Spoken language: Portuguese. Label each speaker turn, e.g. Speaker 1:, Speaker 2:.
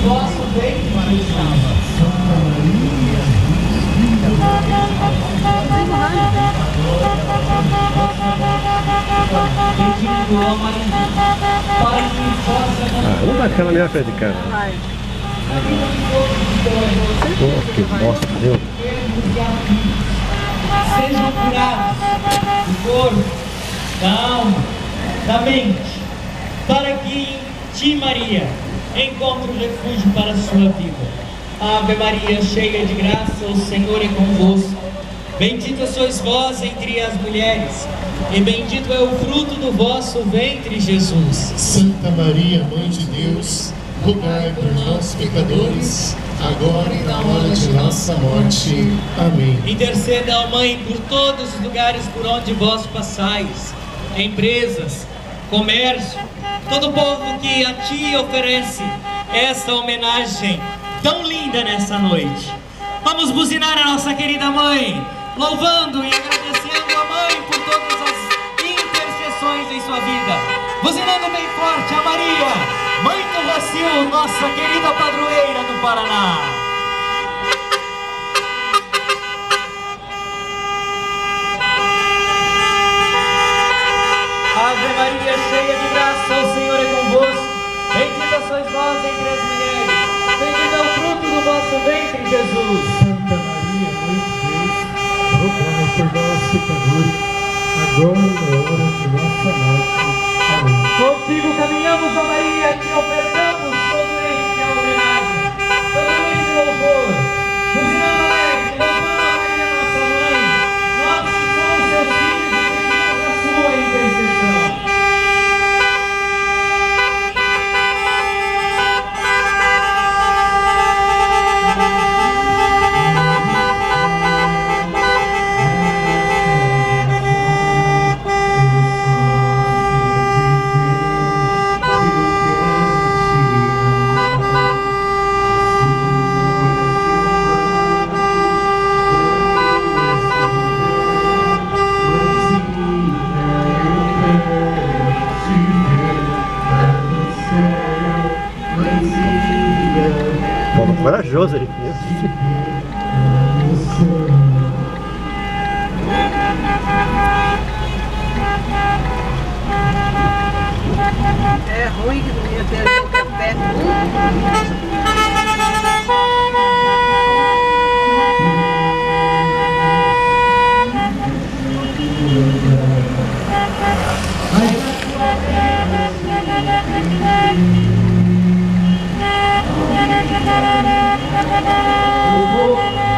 Speaker 1: vosso ventre estava. Bendito, ó Maria, para que vossa
Speaker 2: Vamos baixar na minha frente, cara.
Speaker 3: Vai.
Speaker 2: Oh, que bosta, viu?
Speaker 1: sejam curados do corpo, da alma, da mente, para que em ti, Maria, encontre o refúgio para a sua vida. Ave Maria, cheia de graça, o Senhor é convosco. Bendita sois vós entre as mulheres, e bendito é o fruto do vosso ventre, Jesus.
Speaker 4: Santa Maria, Mãe de Deus, rogai por nós, pecadores, agora e na hora de nossa morte. Amém.
Speaker 1: Interceda, ó Mãe, por todos os lugares por onde vós passais, empresas, comércio, todo o povo que a ti oferece esta homenagem tão linda nessa noite. Vamos buzinar a nossa querida Mãe, louvando e agradecendo a Mãe por todas as intercessões em sua vida. Buzinando bem forte a Maria, Mãe do Rocio, nossa querida padroeira do Paraná. Ave Maria, cheia de graça, o Senhor é convosco. Bendita sois vós entre as mulheres, bendito é o fruto do vosso ventre, Jesus.
Speaker 4: Santa Maria, Mãe de Deus, rogai por nós, pecadores, agora e na hora de nossa morte. Amém.
Speaker 1: Contigo caminhamos, ó Maria, te ofertamos todo este homenagem, todo este louvor. Buzinando alegre, louvando a Maria, nossa mãe, nós que somos seus filhos e pedimos a sua intercessão.
Speaker 2: Corajoso ele.
Speaker 3: É ruim que não ia ter o café.
Speaker 1: Louvor